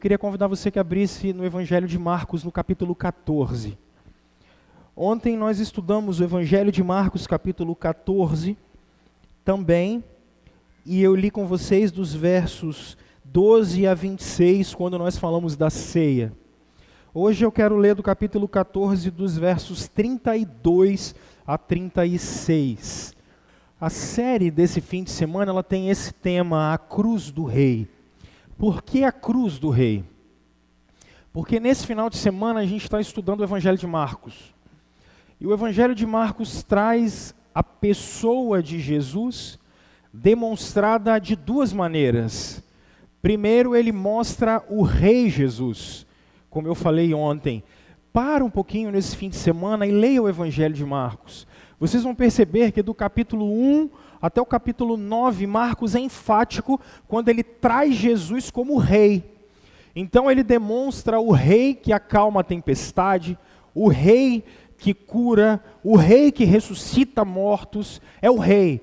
queria convidar você que abrisse no Evangelho de Marcos, no capítulo 14. Ontem nós estudamos o Evangelho de Marcos, capítulo 14, também, e eu li com vocês dos versos 12 a 26, quando nós falamos da ceia. Hoje eu quero ler do capítulo 14, dos versos 32 a 36. A série desse fim de semana, ela tem esse tema, a cruz do rei. Por que a cruz do rei? Porque nesse final de semana a gente está estudando o Evangelho de Marcos. E o Evangelho de Marcos traz a pessoa de Jesus demonstrada de duas maneiras. Primeiro, ele mostra o rei Jesus, como eu falei ontem. Para um pouquinho nesse fim de semana e leia o Evangelho de Marcos. Vocês vão perceber que do capítulo 1 até o capítulo 9, Marcos é enfático quando ele traz Jesus como rei. Então ele demonstra o rei que acalma a tempestade, o rei que cura, o rei que ressuscita mortos, é o rei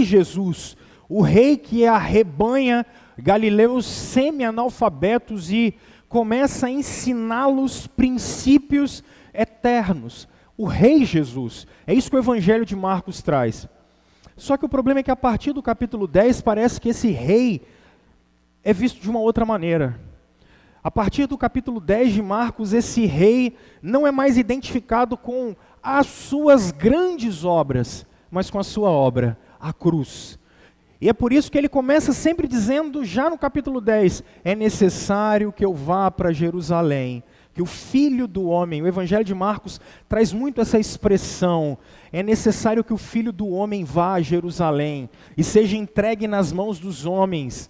Jesus, o rei que arrebanha galileus semi-analfabetos e começa a ensiná-los princípios eternos. O rei Jesus, é isso que o Evangelho de Marcos traz. Só que o problema é que a partir do capítulo 10 parece que esse rei é visto de uma outra maneira. A partir do capítulo 10 de Marcos, esse rei não é mais identificado com as suas grandes obras, mas com a sua obra, a cruz. E é por isso que ele começa sempre dizendo, já no capítulo 10, é necessário que eu vá para Jerusalém, que o Filho do Homem, o Evangelho de Marcos traz muito essa expressão, é necessário que o Filho do Homem vá a Jerusalém e seja entregue nas mãos dos homens.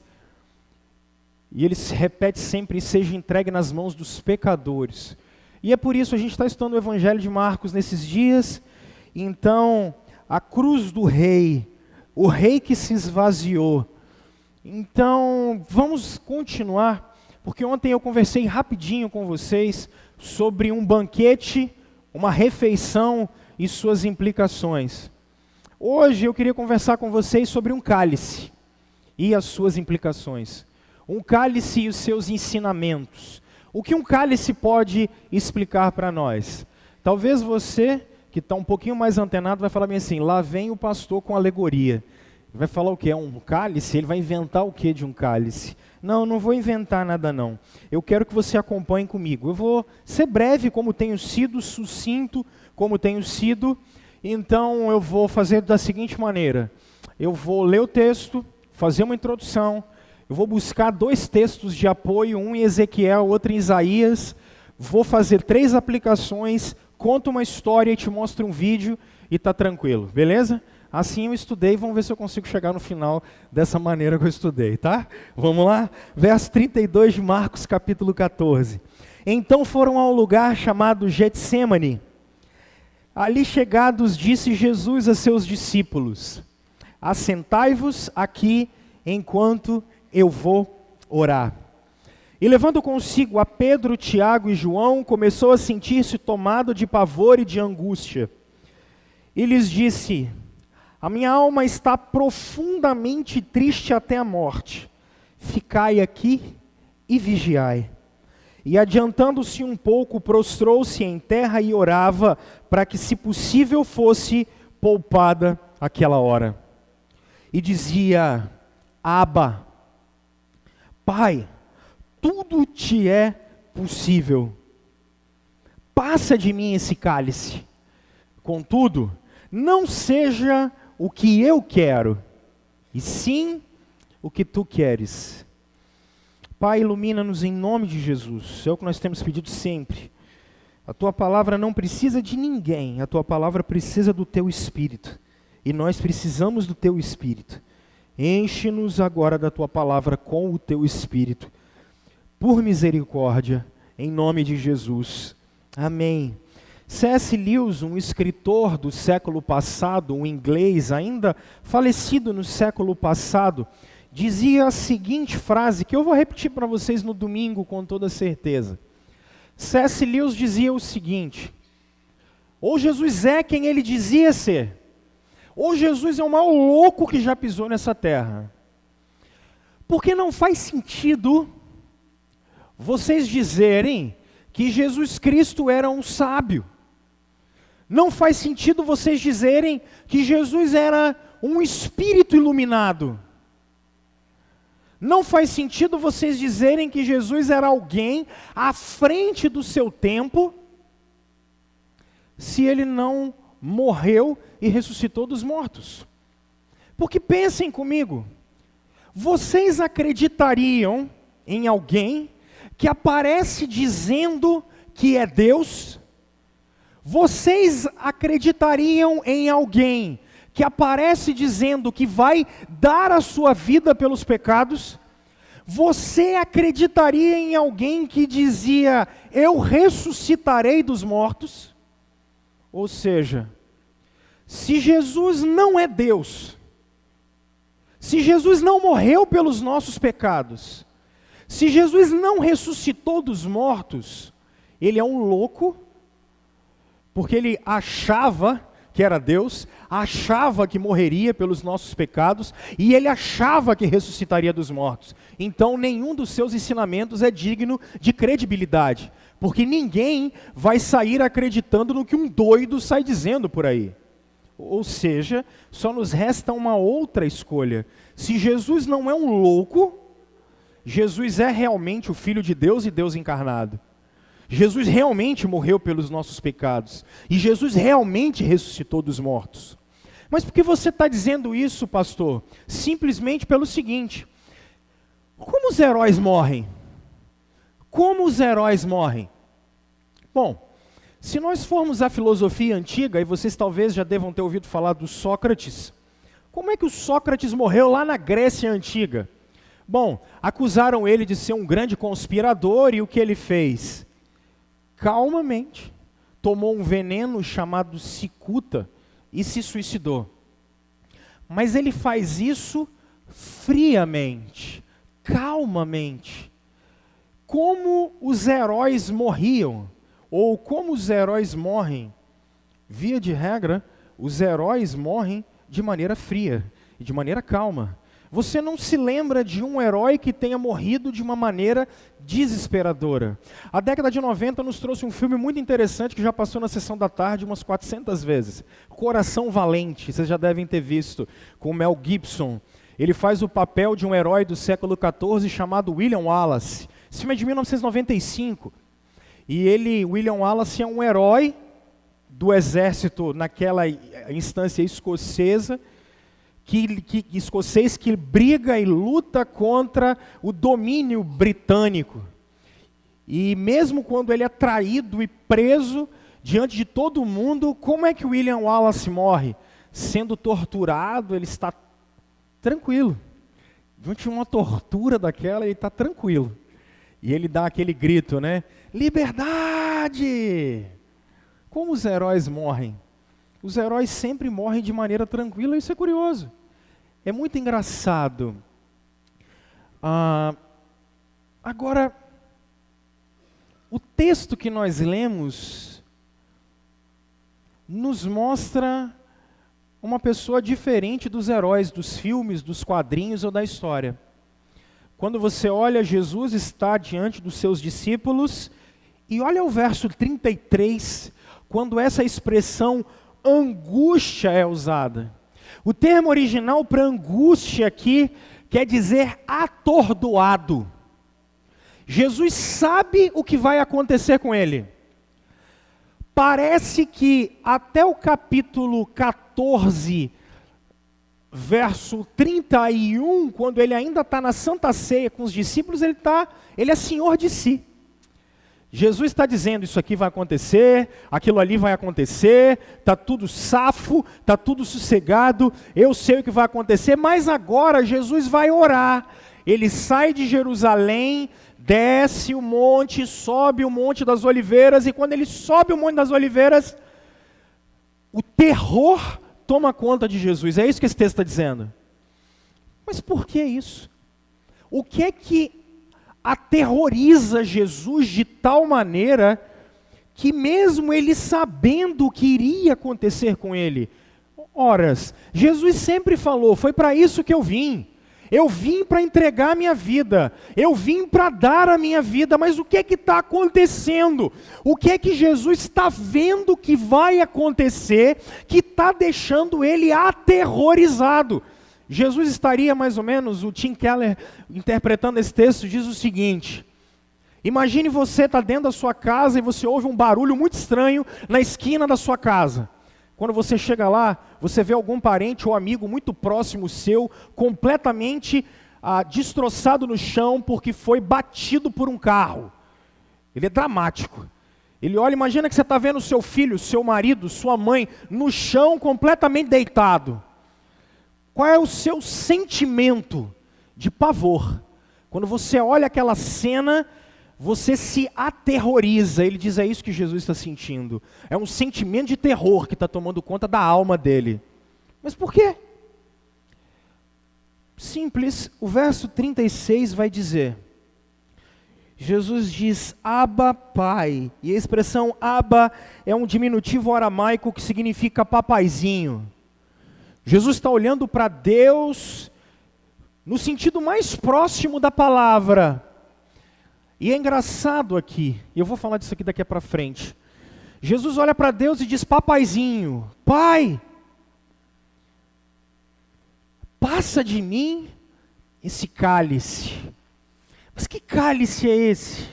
E ele se repete sempre, seja entregue nas mãos dos pecadores. E é por isso que a gente está estudando o Evangelho de Marcos nesses dias. Então, a cruz do rei, o rei que se esvaziou. Então, vamos continuar, porque ontem eu conversei rapidinho com vocês sobre um banquete, uma refeição e suas implicações. Hoje eu queria conversar com vocês sobre um cálice e as suas implicações. Um cálice e os seus ensinamentos. O que um cálice pode explicar para nós? Talvez você, que está um pouquinho mais antenado, vai falar bem assim, lá vem o pastor com alegoria. Ele vai falar o que? É um cálice? Ele vai inventar o que de um cálice? Não vou inventar nada não. Eu quero que você acompanhe comigo. Eu vou ser breve como tenho sido, sucinto como tenho sido. Então eu vou fazer da seguinte maneira. Eu vou ler o texto, fazer uma introdução. Eu vou buscar 2 textos de apoio, um em Ezequiel, outro em Isaías. Vou fazer 3 aplicações, conto uma história e te mostro um vídeo e está tranquilo, beleza? Assim eu estudei, vamos ver se eu consigo chegar no final dessa maneira que eu estudei, tá? Vamos lá? Verso 32 de Marcos, capítulo 14. Então foram ao lugar chamado Getsêmani. Ali chegados, disse Jesus a seus discípulos, assentai-vos aqui enquanto eu vou orar. E levando consigo a Pedro, Tiago e João, começou a sentir-se tomado de pavor e de angústia. E lhes disse, a minha alma está profundamente triste até a morte. Ficai aqui e vigiai. E adiantando-se um pouco, prostrou-se em terra e orava, para que, se possível, fosse poupada aquela hora. E dizia, Abba, Pai, tudo te é possível. Passa de mim esse cálice. Contudo, não seja o que eu quero, e sim o que tu queres. Pai, ilumina-nos em nome de Jesus. É o que nós temos pedido sempre. A tua palavra não precisa de ninguém. A tua palavra precisa do teu Espírito. E nós precisamos do teu Espírito. Enche-nos agora da tua palavra com o teu Espírito. Por misericórdia, em nome de Jesus. Amém. C.S. Lewis, um escritor do século passado, um inglês ainda falecido no século passado, dizia a seguinte frase, que eu vou repetir para vocês no domingo com toda certeza. C.S. Lewis dizia o seguinte, ou Jesus é quem ele dizia ser, ou Jesus é o maior louco que já pisou nessa terra. Porque não faz sentido vocês dizerem que Jesus Cristo era um sábio. Não faz sentido vocês dizerem que Jesus era um espírito iluminado. Não faz sentido vocês dizerem que Jesus era alguém à frente do seu tempo, se ele não morreu e ressuscitou dos mortos. Porque pensem comigo, vocês acreditariam em alguém que aparece dizendo que é Deus? Vocês acreditariam em alguém que aparece dizendo que vai dar a sua vida pelos pecados? Você acreditaria em alguém que dizia, eu ressuscitarei dos mortos? Ou seja, se Jesus não é Deus, se Jesus não morreu pelos nossos pecados, se Jesus não ressuscitou dos mortos, ele é um louco, porque ele achava que era Deus, achava que morreria pelos nossos pecados, e ele achava que ressuscitaria dos mortos. Então nenhum dos seus ensinamentos é digno de credibilidade, porque ninguém vai sair acreditando no que um doido sai dizendo por aí. Ou seja, só nos resta uma outra escolha. Se Jesus não é um louco, Jesus é realmente o Filho de Deus e Deus encarnado. Jesus realmente morreu pelos nossos pecados. E Jesus realmente ressuscitou dos mortos. Mas por que você está dizendo isso, pastor? Simplesmente pelo seguinte: como os heróis morrem? Como os heróis morrem? Bom, se nós formos à filosofia antiga, e vocês talvez já devam ter ouvido falar do Sócrates, como é que o Sócrates morreu lá na Grécia Antiga? Bom, acusaram ele de ser um grande conspirador, e o que ele fez? Calmamente, tomou um veneno chamado cicuta e se suicidou. Mas ele faz isso friamente, calmamente. Como os heróis morriam, ou como os heróis morrem? Via de regra, os heróis morrem de maneira fria e de maneira calma. Você não se lembra de um herói que tenha morrido de uma maneira desesperadora. A década de 90 nos trouxe um filme muito interessante que já passou na sessão da tarde umas 400 vezes. Coração Valente, vocês já devem ter visto, com Mel Gibson. Ele faz o papel de um herói do século XIV chamado William Wallace. Esse filme é de 1995. E William Wallace, é um herói do exército naquela instância escocesa, escocês que briga e luta contra o domínio britânico. E mesmo quando ele é traído e preso diante de todo mundo, como é que William Wallace morre? Sendo torturado, ele está tranquilo. Diante de uma tortura daquela, ele está tranquilo. E ele dá aquele grito, né? Liberdade! Como os heróis morrem? Os heróis sempre morrem de maneira tranquila, isso é curioso. É muito engraçado. Agora, o texto que nós lemos nos mostra uma pessoa diferente dos heróis dos filmes, dos quadrinhos ou da história. Quando você olha, Jesus está diante dos seus discípulos, e olha o verso 33, quando essa expressão angústia é usada. O termo original para angústia aqui quer dizer atordoado. Jesus sabe o que vai acontecer com ele. Parece que até o capítulo 14, verso 31, quando ele ainda está na Santa Ceia com os discípulos, ele é senhor de si. Jesus está dizendo, isso aqui vai acontecer, aquilo ali vai acontecer, está tudo safo, está tudo sossegado, eu sei o que vai acontecer, mas agora Jesus vai orar. Ele sai de Jerusalém, desce o monte, sobe o Monte das Oliveiras, e quando ele sobe o Monte das Oliveiras, o terror toma conta de Jesus. É isso que esse texto está dizendo. Mas por que isso? O que é que aterroriza Jesus de tal maneira que mesmo ele sabendo o que iria acontecer com ele? Ora, Jesus sempre falou, foi para isso que eu vim. Eu vim para entregar a minha vida, eu vim para dar a minha vida, mas o que é que está acontecendo? O que é que Jesus está vendo que vai acontecer, que está deixando ele aterrorizado? Jesus estaria mais ou menos, o Tim Keller, interpretando esse texto, diz o seguinte: imagine você estar dentro da sua casa e você ouve um barulho muito estranho na esquina da sua casa. Quando você chega lá, você vê algum parente ou amigo muito próximo seu, completamente destroçado no chão porque foi batido por um carro. Ele é dramático. Ele olha, imagina que você está vendo seu filho, seu marido, sua mãe, no chão completamente deitado. Qual é o seu sentimento de pavor? Quando você olha aquela cena, você se aterroriza. Ele diz, é isso que Jesus está sentindo. É um sentimento de terror que está tomando conta da alma dele. Mas por quê? Simples, o verso 36 vai dizer, Jesus diz, Abba, Pai. E a expressão Abba é um diminutivo aramaico que significa papaizinho. Jesus está olhando para Deus no sentido mais próximo da palavra. E é engraçado aqui, e eu vou falar disso aqui daqui para frente. Jesus olha para Deus e diz, papaizinho, Pai, passa de mim esse cálice. Mas que cálice é esse?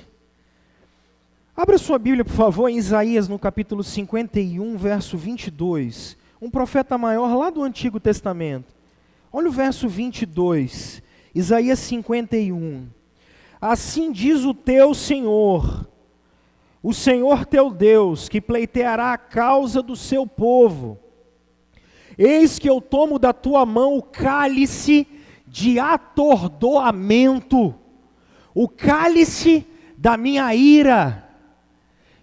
Abra sua Bíblia, por favor, em Isaías, no capítulo 51, verso 22. Um profeta maior lá do Antigo Testamento. Olha o verso 22, Isaías 51. Assim diz o teu Senhor, o Senhor teu Deus, que pleiteará a causa do seu povo. Eis que eu tomo da tua mão o cálice de atordoamento, o cálice da minha ira,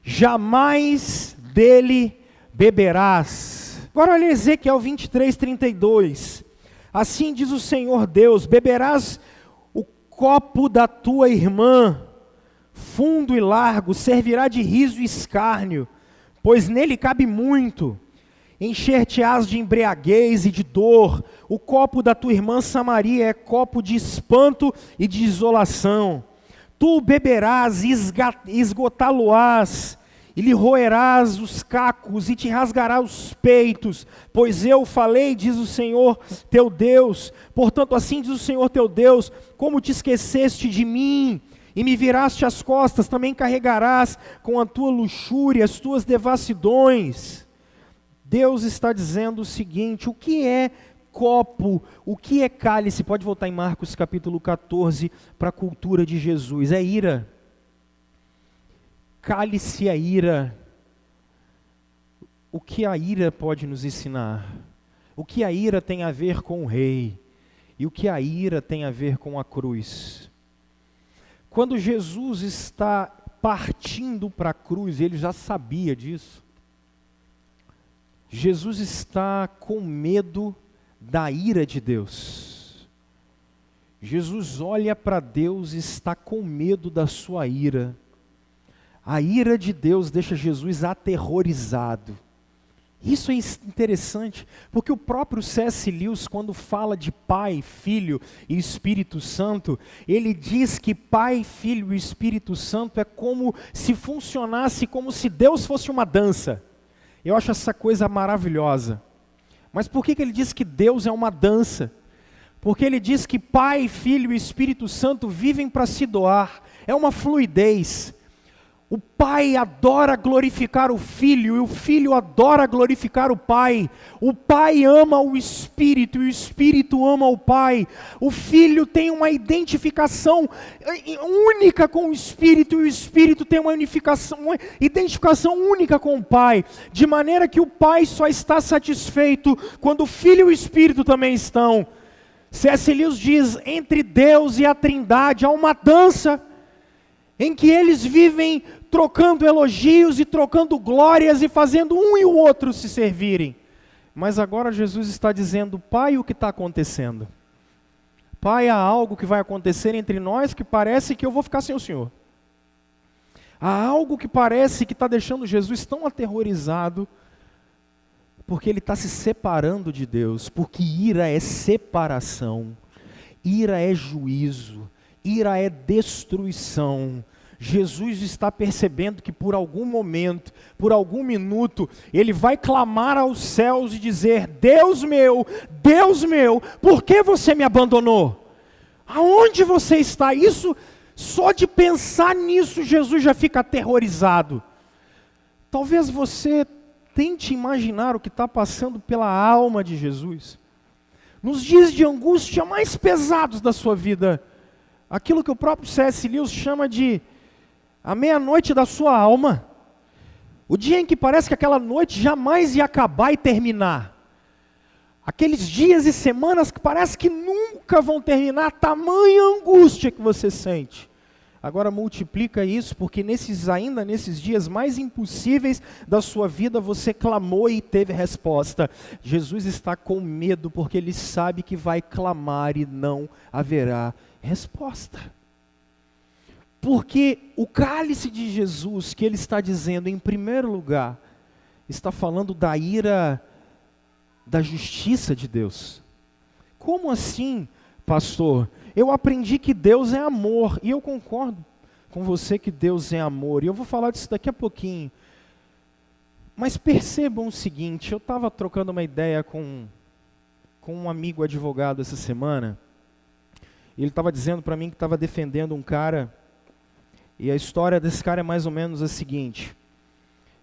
jamais dele beberás. Agora olha Ezequiel 23, 32. Assim diz o Senhor Deus, beberás o copo da tua irmã, fundo e largo, servirá de riso e escárnio, pois nele cabe muito. Encher-te-ás de embriaguez e de dor, o copo da tua irmã Samaria é copo de espanto e de isolação. Tu beberás e esgotá-lo-ás, e lhe roerás os cacos e te rasgará os peitos, pois eu falei, diz o Senhor teu Deus. Portanto, assim diz o Senhor teu Deus, como te esqueceste de mim, e me viraste as costas, também carregarás com a tua luxúria as tuas devassidões. Deus está dizendo o seguinte, o que é copo, o que é cálice? Pode voltar em Marcos capítulo 14, para a cultura de Jesus, é ira. Cálice é ira. O que a ira pode nos ensinar? O que a ira tem a ver com o rei? E o que a ira tem a ver com a cruz? Quando Jesus está partindo para a cruz, ele já sabia disso. Jesus está com medo da ira de Deus. Jesus olha para Deus e está com medo da sua ira. A ira de Deus deixa Jesus aterrorizado. Isso é interessante, porque o próprio C.S. Lewis, quando fala de Pai, Filho e Espírito Santo, ele diz que Pai, Filho e Espírito Santo é como se funcionasse como se Deus fosse uma dança. Eu acho essa coisa maravilhosa. Mas por que ele diz que Deus é uma dança? Porque ele diz que Pai, Filho e Espírito Santo vivem para se doar. É uma fluidez. O Pai adora glorificar o Filho, e o Filho adora glorificar o Pai. O Pai ama o Espírito, e o Espírito ama o Pai. O Filho tem uma identificação única com o Espírito, e o Espírito tem uma identificação única com o Pai. De maneira que o Pai só está satisfeito quando o Filho e o Espírito também estão. C.S. Lewis diz, entre Deus e a Trindade há uma dança, em que eles vivem trocando elogios e trocando glórias e fazendo um e o outro se servirem. Mas agora Jesus está dizendo, Pai, o que está acontecendo? Pai, há algo que vai acontecer entre nós que parece que eu vou ficar sem o Senhor. Há algo que parece que está deixando Jesus tão aterrorizado, porque ele está se separando de Deus, porque ira é separação. Ira é juízo, ira é destruição. Jesus está percebendo que por algum momento, por algum minuto, ele vai clamar aos céus e dizer: Deus meu, por que você me abandonou? Aonde você está? Isso, só de pensar nisso, Jesus já fica aterrorizado. Talvez você tente imaginar o que está passando pela alma de Jesus. Nos dias de angústia mais pesados da sua vida, aquilo que o próprio C.S. Lewis chama de a meia-noite da sua alma, o dia em que parece que aquela noite jamais ia acabar e terminar, aqueles dias e semanas que parece que nunca vão terminar, tamanha angústia que você sente. Agora multiplica isso, porque ainda nesses dias mais impossíveis da sua vida, você clamou e teve resposta. Jesus está com medo, porque ele sabe que vai clamar e não haverá resposta. Porque o cálice de Jesus, que ele está dizendo, em primeiro lugar, está falando da ira, da justiça de Deus. Como assim, pastor? Eu aprendi que Deus é amor, e eu concordo com você que Deus é amor, e eu vou falar disso daqui a pouquinho. Mas percebam o seguinte, eu estava trocando uma ideia com um amigo advogado essa semana, e ele estava dizendo para mim que estava defendendo um cara, e a história desse cara é mais ou menos a seguinte: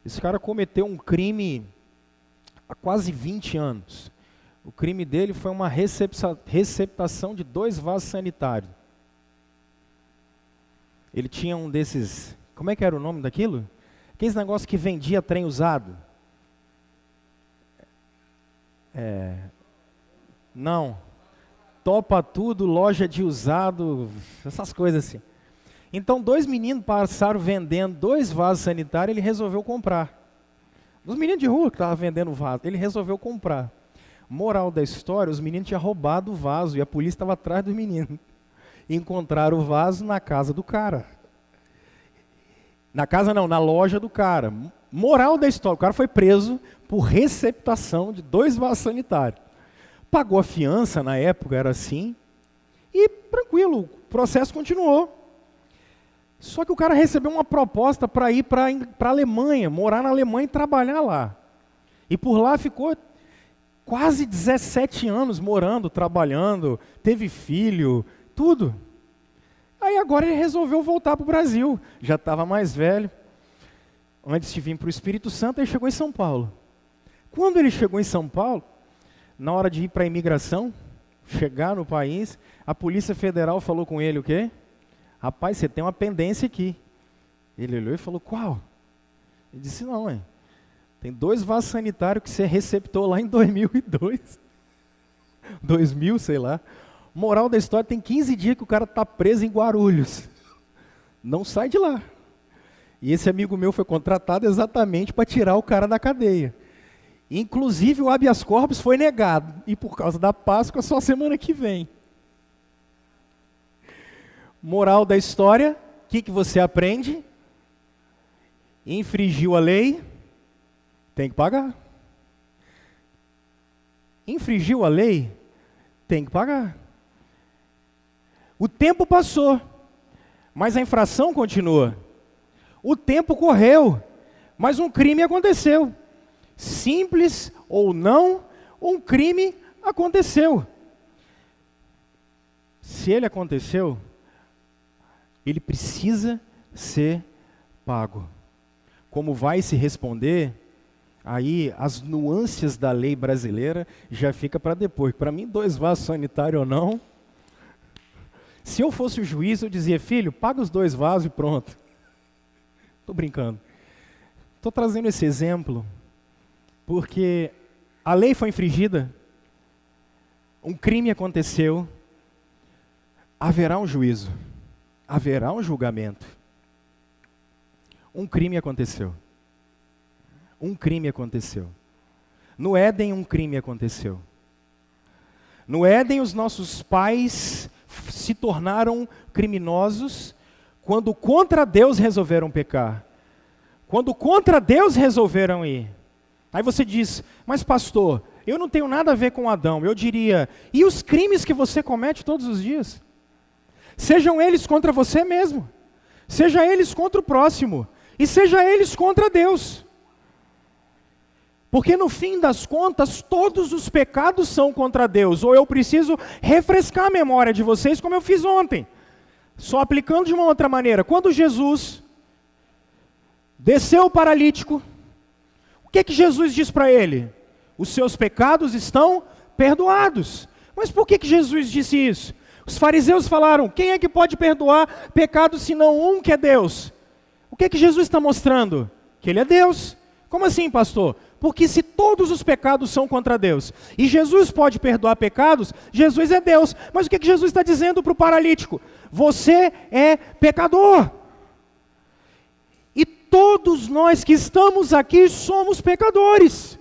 esse cara cometeu um crime há quase 20 anos. O crime dele foi uma receptação de 2 vasos sanitários. Ele tinha um desses, como é que era o nome daquilo? Aqueles negócios que vendia trem usado. Não. Topa tudo, loja de usado, essas coisas assim. Então 2 meninos passaram vendendo 2 vasos sanitários, ele resolveu comprar. Os meninos de rua que estavam vendendo vaso, ele resolveu comprar. Moral da história, os meninos tinham roubado o vaso e a polícia estava atrás dos meninos. Encontraram o vaso na casa do cara. Na casa não, na loja do cara. Moral da história, o cara foi preso por receptação de 2 vasos sanitários. Pagou a fiança, na época era assim, e tranquilo, o processo continuou. Só que o cara recebeu uma proposta para ir para a Alemanha, morar na Alemanha e trabalhar lá. E por lá ficou quase 17 anos morando, trabalhando, teve filho, tudo. Aí agora ele resolveu voltar para o Brasil, já estava mais velho. Antes de vir para o Espírito Santo, ele chegou em São Paulo. Quando ele chegou em São Paulo, na hora de ir para a imigração, chegar no país, a Polícia Federal falou com ele o quê? Rapaz, você tem uma pendência aqui. Ele olhou e falou: qual? Ele disse: não, tem 2 vasos sanitários que você receptou lá em 2002. 2000, sei lá. Moral da história, tem 15 dias que o cara está preso em Guarulhos. Não sai de lá. E esse amigo meu foi contratado exatamente para tirar o cara da cadeia. Inclusive o habeas corpus foi negado. E por causa da Páscoa, só semana que vem. Moral da história, o que você aprende? Infringiu a lei, tem que pagar. Infringiu a lei, tem que pagar. O tempo passou, mas a infração continua. O tempo correu, mas um crime aconteceu. Simples ou não, um crime aconteceu. Se ele aconteceu, ele precisa ser pago. Como vai se responder, aí as nuances da lei brasileira já fica para depois. Para mim, 2 vasos sanitários ou não. Se eu fosse o juiz, eu dizia: filho, paga os 2 vasos e pronto. Estou brincando. Estou trazendo esse exemplo porque a lei foi infringida, um crime aconteceu, haverá um juízo. Haverá um julgamento. Um crime aconteceu. Um crime aconteceu. No Éden, um crime aconteceu. No Éden, os nossos pais se tornaram criminosos quando contra Deus resolveram pecar. Quando contra Deus resolveram ir. Aí você diz: mas pastor, eu não tenho nada a ver com Adão. Eu diria, e os crimes que você comete todos os dias? Sejam eles contra você mesmo, seja eles contra o próximo, e seja eles contra Deus. Porque no fim das contas, todos os pecados são contra Deus. Ou eu preciso refrescar a memória de vocês, como eu fiz ontem. Só aplicando de uma outra maneira. Quando Jesus desceu o paralítico, o que Jesus diz para ele? Os seus pecados estão perdoados. Mas por que Jesus disse isso? Os fariseus falaram, quem é que pode perdoar pecados senão um que é Deus? O que Jesus está mostrando? Que Ele é Deus. Como assim, pastor? Porque se todos os pecados são contra Deus, e Jesus pode perdoar pecados, Jesus é Deus. Mas o que Jesus está dizendo para o paralítico? Você é pecador. E todos nós que estamos aqui somos pecadores.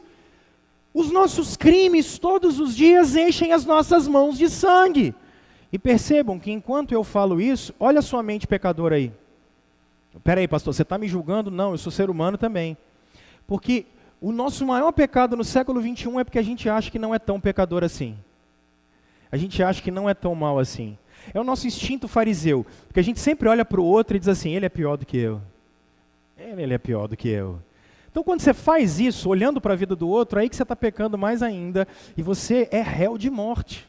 Os nossos crimes todos os dias enchem as nossas mãos de sangue. E percebam que enquanto eu falo isso, olha a sua mente pecadora aí. Espera aí, pastor, você está me julgando? Não, eu sou ser humano também. Porque o nosso maior pecado no século 21 é porque a gente acha que não é tão pecador assim. A gente acha que não é tão mal assim. É o nosso instinto fariseu. Porque a gente sempre olha para o outro e diz assim, ele é pior do que eu. Ele é pior do que eu. Então quando você faz isso, olhando para a vida do outro, aí que você está pecando mais ainda. E você é réu de morte.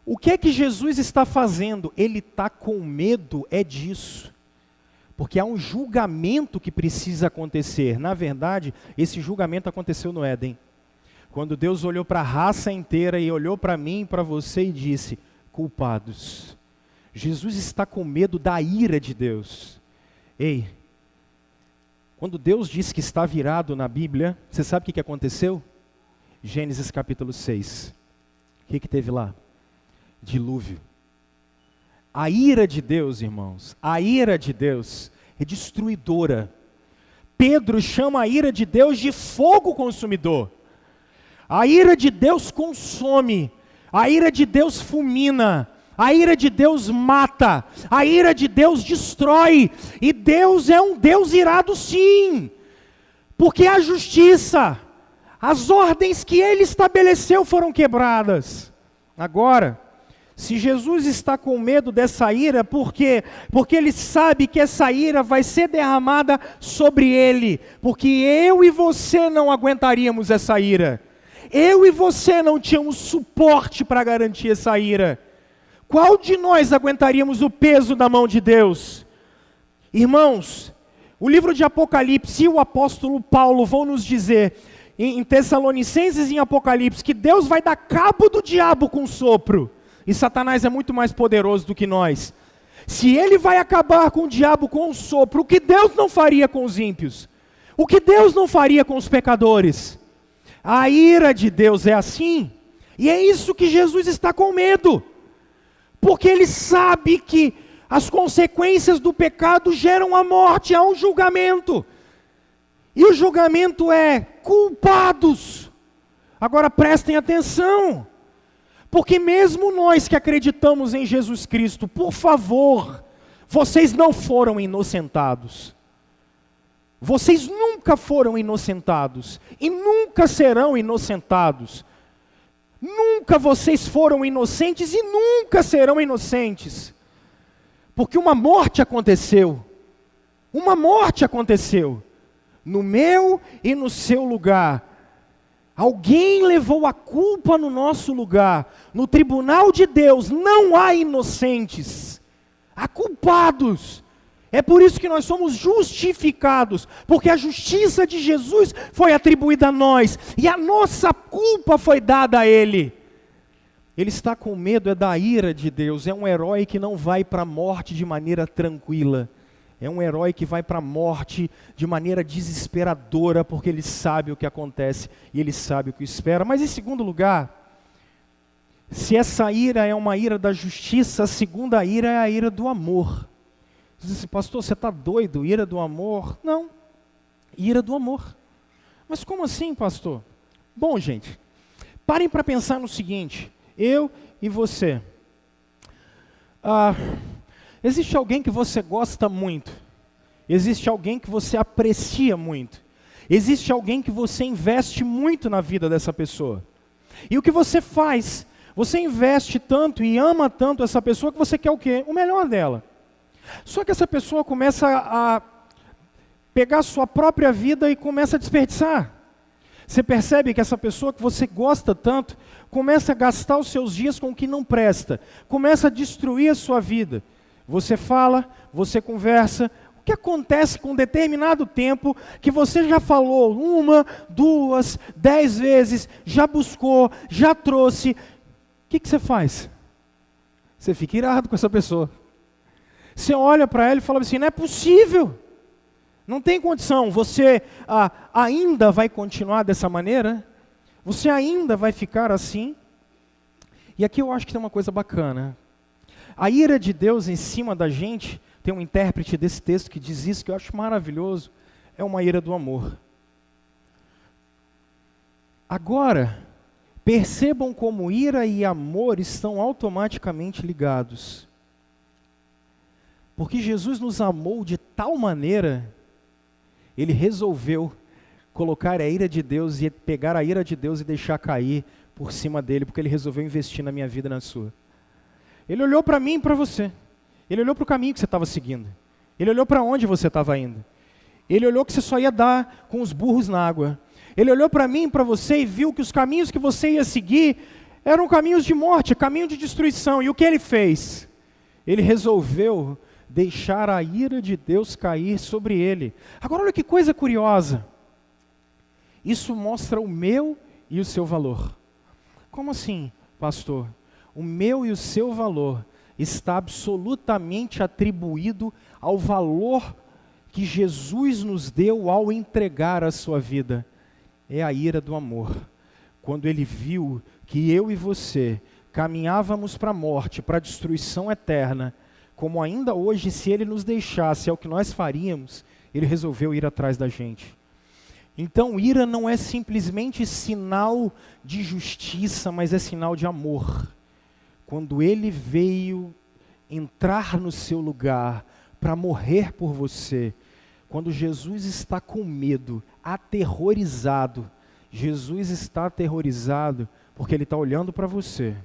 O que é que Jesus está fazendo? Ele está com medo, é disso. Porque há um julgamento que precisa acontecer. Na verdade, esse julgamento aconteceu no Éden. Quando Deus olhou para a raça inteira e olhou para mim e para você e disse, culpados. Jesus está com medo da ira de Deus. Ei, quando Deus diz que está virado na Bíblia, você sabe o que aconteceu? Gênesis capítulo 6. O que teve lá? Dilúvio. A ira de Deus, irmãos, a ira de Deus é destruidora. Pedro chama a ira de Deus de fogo consumidor. A ira de Deus consome, a ira de Deus fulmina, a ira de Deus mata, a ira de Deus destrói. E Deus é um Deus irado sim, porque a justiça, as ordens que Ele estabeleceu foram quebradas. Agora, se Jesus está com medo dessa ira, por quê? Porque Ele sabe que essa ira vai ser derramada sobre Ele, porque eu e você não aguentaríamos essa ira, eu e você não tínhamos suporte para garantir essa ira. Qual de nós aguentaríamos o peso da mão de Deus? Irmãos, o livro de Apocalipse e o apóstolo Paulo vão nos dizer, em Tessalonicenses e em Apocalipse, que Deus vai dar cabo do diabo com um sopro. E Satanás é muito mais poderoso do que nós. Se ele vai acabar com o diabo com um sopro, o que Deus não faria com os ímpios? O que Deus não faria com os pecadores? A ira de Deus é assim. E é isso que Jesus está com medo. Porque Ele sabe que as consequências do pecado geram a morte, há um julgamento. E o julgamento é culpados. Agora prestem atenção. Porque mesmo nós que acreditamos em Jesus Cristo, por favor, vocês não foram inocentados. Vocês nunca foram inocentados e nunca serão inocentados. Nunca vocês foram inocentes e nunca serão inocentes. Porque uma morte aconteceu. Uma morte aconteceu. No meu e no seu lugar. Alguém levou a culpa no nosso lugar. No tribunal de Deus não há inocentes, há culpados. É por isso que nós somos justificados, porque a justiça de Jesus foi atribuída a nós, e a nossa culpa foi dada a Ele. Ele está com medo da ira de Deus, é um herói que não vai para a morte de maneira tranquila. É um herói que vai para a morte de maneira desesperadora, porque ele sabe o que acontece e ele sabe o que espera. Mas em segundo lugar, se essa ira é uma ira da justiça, a segunda ira é a ira do amor. Você diz assim, pastor, você está doido? Ira do amor? Não, ira do amor. Mas como assim, pastor? Bom, gente, parem para pensar no seguinte, eu e você. Existe alguém que você gosta muito, existe alguém que você aprecia muito, Existe alguém que você investe muito na vida dessa pessoa. E o que você faz? Você investe tanto e ama tanto essa pessoa que você quer o quê? O melhor dela. Só que essa pessoa começa a pegar a sua própria vida e começa a desperdiçar. Você percebe que essa pessoa que você gosta tanto começa a gastar os seus dias com o que não presta, começa a destruir a sua vida. Você fala, você conversa. O que acontece com um determinado tempo que você já falou 1, 2, 10 vezes, já buscou, já trouxe? O que você faz? Você fica irado com essa pessoa. Você olha para ela e fala assim, não é possível. Não tem condição, você ainda vai continuar dessa maneira? Você ainda vai ficar assim? E aqui eu acho que tem uma coisa bacana. A ira de Deus em cima da gente, tem um intérprete desse texto que diz isso, que eu acho maravilhoso, é uma ira do amor. Agora, percebam como ira e amor estão automaticamente ligados. Porque Jesus nos amou de tal maneira, Ele resolveu colocar a ira de Deus e pegar a ira de Deus e deixar cair por cima dele, porque Ele resolveu investir na minha vida e na sua. Ele olhou para mim e para você. Ele olhou para o caminho que você estava seguindo. Ele olhou para onde você estava indo. Ele olhou que você só ia dar com os burros na água. Ele olhou para mim e para você e viu que os caminhos que você ia seguir eram caminhos de morte, caminho de destruição. E o que Ele fez? Ele resolveu deixar a ira de Deus cair sobre ele. Agora olha que coisa curiosa. Isso mostra o meu e o seu valor. Como assim, pastor? O meu e o seu valor está absolutamente atribuído ao valor que Jesus nos deu ao entregar a sua vida. É a ira do amor. Quando Ele viu que eu e você caminhávamos para a morte, para a destruição eterna, como ainda hoje, se Ele nos deixasse, é o que nós faríamos, Ele resolveu ir atrás da gente. Então, ira não é simplesmente sinal de justiça, mas é sinal de amor. Quando Ele veio entrar no seu lugar para morrer por você, quando Jesus está com medo, aterrorizado, Jesus está aterrorizado porque Ele está olhando para você.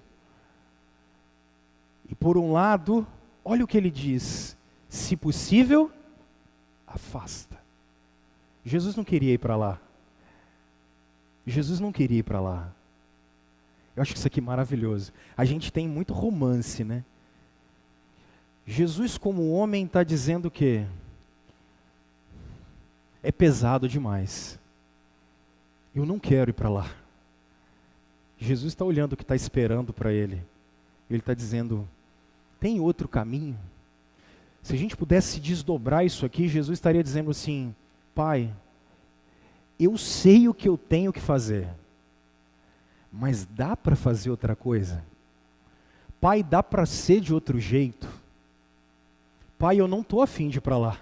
E por um lado, olha o que Ele diz, se possível, afasta. Jesus não queria ir para lá. Jesus não queria ir para lá. Eu acho que isso aqui é maravilhoso. A gente tem muito romance, né? Jesus como homem está dizendo que é pesado demais. Eu não quero ir para lá. Jesus está olhando o que está esperando para Ele. Ele está dizendo, tem outro caminho? Se a gente pudesse desdobrar isso aqui, Jesus estaria dizendo assim, Pai, eu sei o que eu tenho que fazer, mas dá para fazer outra coisa? Pai, dá para ser de outro jeito? Pai, eu não estou afim de ir para lá.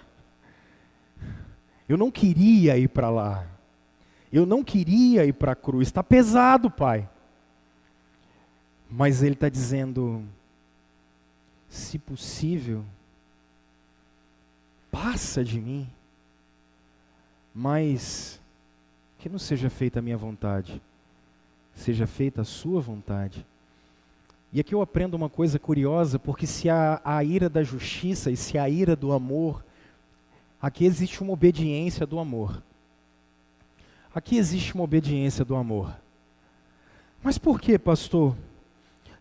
Eu não queria ir para lá. Eu não queria ir para a cruz. Está pesado, Pai. Mas Ele está dizendo, se possível, passa de mim, mas que não seja feita a minha vontade, seja feita a sua vontade. E aqui eu aprendo uma coisa curiosa, porque se a ira da justiça e se a ira do amor, aqui existe uma obediência do amor. Aqui existe uma obediência do amor. Mas por que, pastor?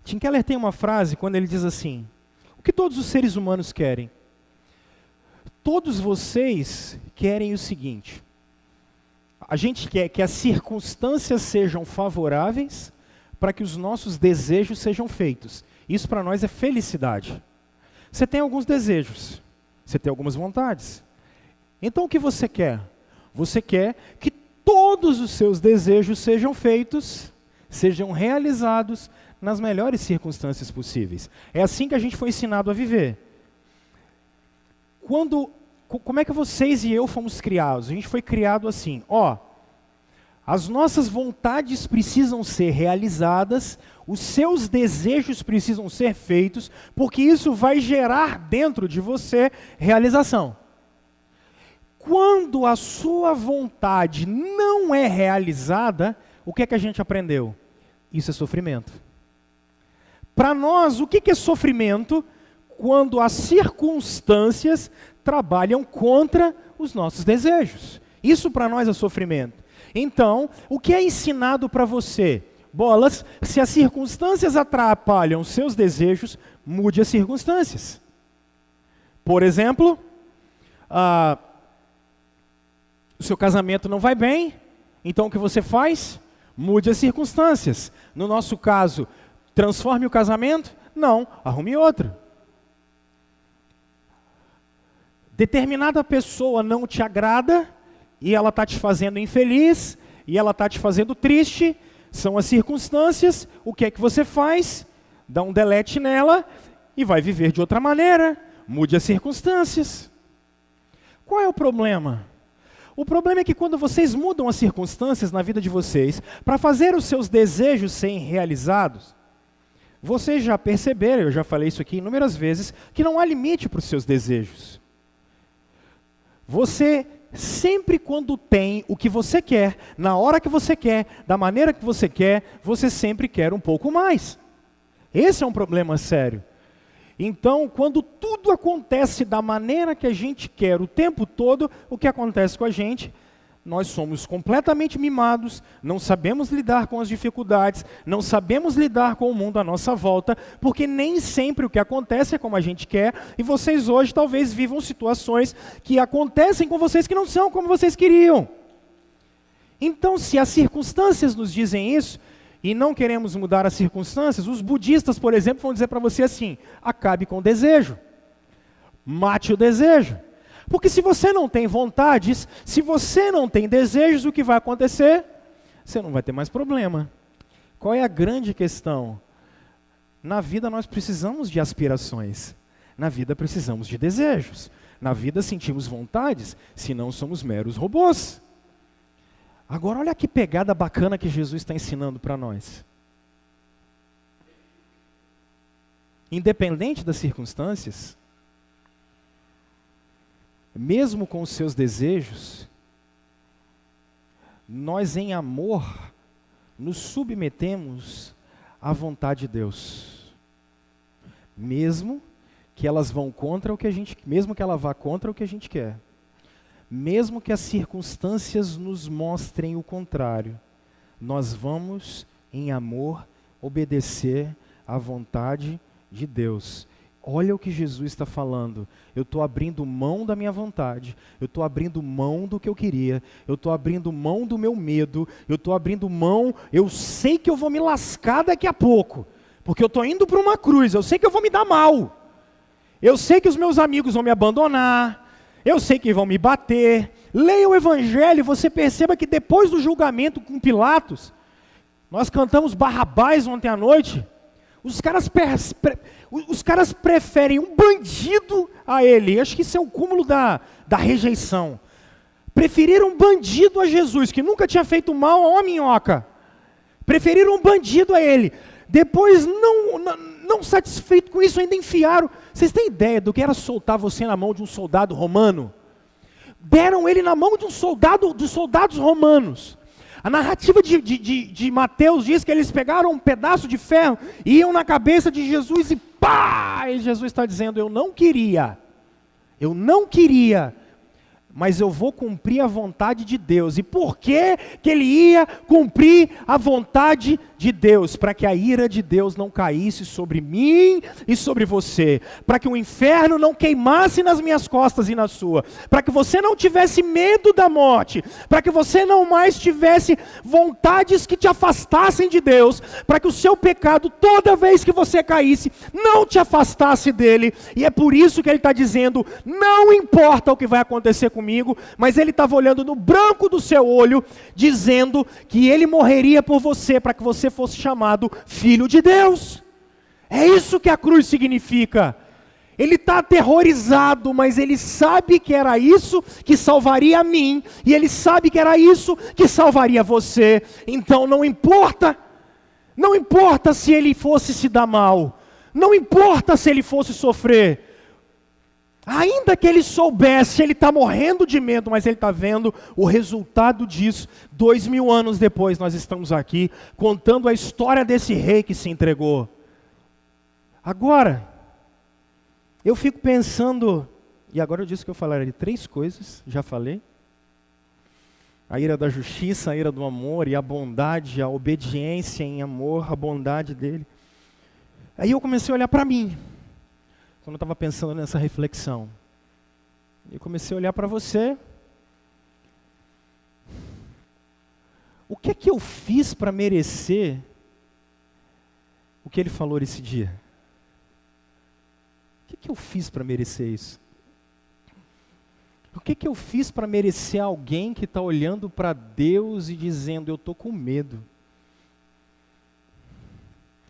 Tim Keller tem uma frase quando ele diz assim, o que todos os seres humanos querem? Todos vocês querem o seguinte, a gente quer que as circunstâncias sejam favoráveis para que os nossos desejos sejam feitos. Isso para nós é felicidade. Você tem alguns desejos, você tem algumas vontades. Então o que você quer? Você quer que todos os seus desejos sejam feitos, sejam realizados nas melhores circunstâncias possíveis. É assim que a gente foi ensinado a viver. Como é que vocês e eu fomos criados? A gente foi criado assim, as nossas vontades precisam ser realizadas, os seus desejos precisam ser feitos, porque isso vai gerar dentro de você realização. quando a sua vontade não é realizada, o que é que a gente aprendeu? Isso é sofrimento. Para nós, o que é sofrimento? Quando as circunstâncias trabalham contra os nossos desejos. Isso para nós é sofrimento. Então, o que é ensinado para você? Bolas, se as circunstâncias atrapalham os seus desejos, mude as circunstâncias. Por exemplo, o seu casamento não vai bem, então o que você faz? Mude as circunstâncias. No nosso caso, transforme o casamento? Não, arrume outro. Determinada pessoa não te agrada, e ela está te fazendo infeliz, e ela está te fazendo triste, são as circunstâncias, o que é que você faz? Dá um delete nela, e vai viver de outra maneira, mude as circunstâncias. Qual é o problema? O problema é que quando vocês mudam as circunstâncias na vida de vocês, para fazer os seus desejos serem realizados, vocês já perceberam, eu já falei isso aqui inúmeras vezes, que não há limite para os seus desejos. Você sempre quando tem o que você quer, na hora que você quer, da maneira que você quer, você sempre quer um pouco mais. Esse é um problema sério. Então, quando tudo acontece da maneira que a gente quer o tempo todo, o que acontece com a gente? Nós somos completamente mimados, não sabemos lidar com as dificuldades, não sabemos lidar com o mundo à nossa volta, porque nem sempre o que acontece é como a gente quer, e vocês hoje talvez vivam situações que acontecem com vocês que não são como vocês queriam. Então, se as circunstâncias nos dizem isso, e não queremos mudar as circunstâncias, os budistas, por exemplo, vão dizer para você assim: acabe com o desejo, mate o desejo. Porque se você não tem vontades, se você não tem desejos, o que vai acontecer? Você não vai ter mais problema. Qual é a grande questão? Na vida nós precisamos de aspirações, na vida precisamos de desejos, na vida sentimos vontades, senão somos meros robôs. Agora olha que pegada bacana que Jesus está ensinando para nós. Independente das circunstâncias, mesmo com os seus desejos, nós em amor nos submetemos à vontade de Deus. Mesmo que elas vão contra o que a gente, mesmo que ela vá contra o que a gente quer. Mesmo que as circunstâncias nos mostrem o contrário, nós vamos, em amor, obedecer à vontade de Deus. Olha o que Jesus está falando. Eu estou abrindo mão da minha vontade, eu estou abrindo mão do que eu queria, eu estou abrindo mão do meu medo, eu estou abrindo mão, eu sei que eu vou me lascar daqui a pouco, porque eu estou indo para uma cruz, eu sei que eu vou me dar mal, eu sei que os meus amigos vão me abandonar, eu sei que vão me bater. Leia o Evangelho e você perceba que depois do julgamento com Pilatos, nós cantamos Barrabás ontem à noite, os caras preferem um bandido a ele. Acho que isso é o cúmulo da rejeição. Preferiram um bandido a Jesus, que nunca tinha feito mal a uma minhoca. Preferiram um bandido a ele. Depois, não satisfeito com isso, ainda enfiaram. Vocês têm ideia do que era soltar você na mão de um soldado romano? Deram ele na mão de dos soldados romanos. A narrativa de Mateus diz que eles pegaram um pedaço de ferro, iam na cabeça de Jesus e pá! E Jesus está dizendo: eu não queria, mas eu vou cumprir a vontade de Deus. E por que ele ia cumprir a vontade de Deus? Para que a ira de Deus não caísse sobre mim e sobre você. Para que o inferno não queimasse nas minhas costas e na sua. Para que você não tivesse medo da morte. Para que você não mais tivesse vontades que te afastassem de Deus. Para que o seu pecado, toda vez que você caísse, não te afastasse dele. E é por isso que ele está dizendo: não importa o que vai acontecer comigo, mas ele estava olhando no branco do seu olho, dizendo que ele morreria por você, para que você fosse chamado filho de Deus. É isso que a cruz significa. Ele está aterrorizado, mas ele sabe que era isso que salvaria a mim, e ele sabe que era isso que salvaria você. Então não importa se ele fosse se dar mal, não importa se ele fosse sofrer. Ainda que ele soubesse, ele está morrendo de medo, mas ele está vendo o resultado disso. 2000 anos depois, nós estamos aqui contando a história desse rei que se entregou. Agora, eu fico pensando, e agora eu disse que eu falaria de 3 coisas, já falei. A ira da justiça, a ira do amor e a bondade, a obediência em amor, a bondade dele. Aí eu comecei a olhar para mim. Quando eu estava pensando nessa reflexão, eu comecei a olhar para você. O que é que eu fiz para merecer o que ele falou esse dia? O que é que eu fiz para merecer isso? O que é que eu fiz para merecer alguém que está olhando para Deus e dizendo, eu estou com medo.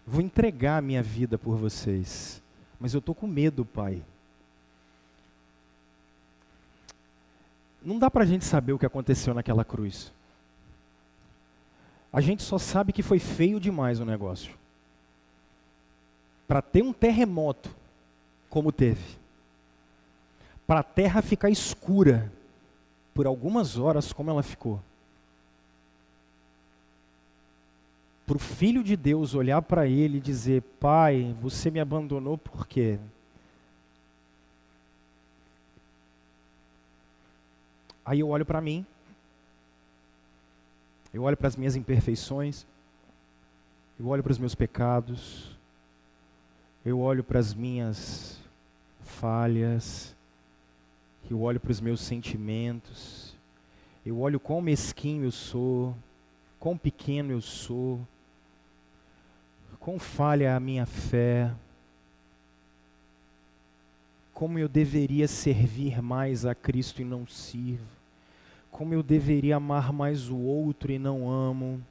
Vou entregar a minha vida por vocês. Mas eu estou com medo, Pai. Não dá para a gente saber o que aconteceu naquela cruz. A gente só sabe que foi feio demais o negócio. Para ter um terremoto, como teve. Para a terra ficar escura, por algumas horas, como ela ficou. Para o Filho de Deus olhar para ele e dizer, Pai, você me abandonou por quê? Aí eu olho para mim, eu olho para as minhas imperfeições, eu olho para os meus pecados, eu olho para as minhas falhas, eu olho para os meus sentimentos, eu olho quão mesquinho eu sou, quão pequeno eu sou, quão falha é a minha fé, como eu deveria servir mais a Cristo e não sirvo, como eu deveria amar mais o outro e não amo.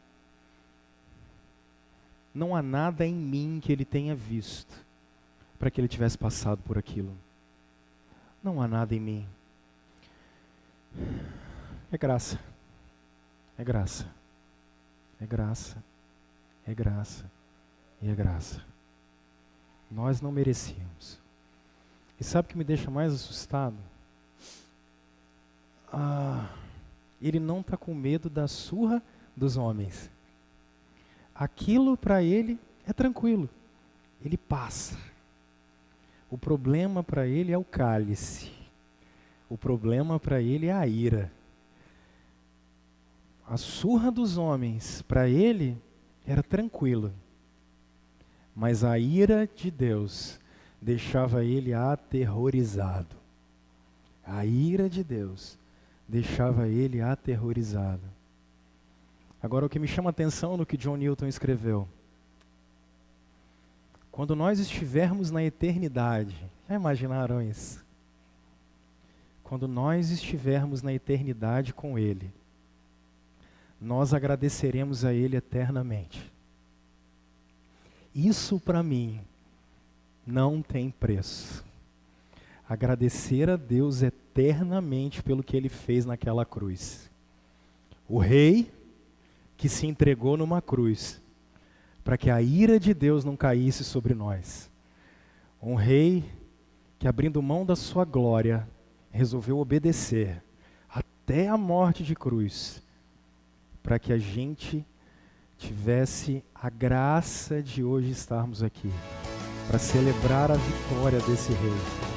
Não há nada em mim que ele tenha visto para que ele tivesse passado por aquilo. Não há nada em mim. É graça. É graça. É graça. É graça. E é graça. Nós não merecíamos. E sabe o que me deixa mais assustado? Ele não está com medo da surra dos homens. Aquilo para ele é tranquilo. Ele passa. O problema para ele é o cálice. O problema para ele é a ira. A surra dos homens, para ele, era tranquilo. Mas a ira de Deus deixava ele aterrorizado. A ira de Deus deixava ele aterrorizado. Agora, o que me chama a atenção no que John Newton escreveu. Quando nós estivermos na eternidade, já imaginaram isso? Quando nós estivermos na eternidade com Ele, nós agradeceremos a Ele eternamente. Isso para mim não tem preço. Agradecer a Deus eternamente pelo que Ele fez naquela cruz. O Rei que se entregou numa cruz para que a ira de Deus não caísse sobre nós. Um Rei que, abrindo mão da sua glória, resolveu obedecer até a morte de cruz, para que a gente tivesse a graça de hoje estarmos aqui, para celebrar a vitória desse Rei.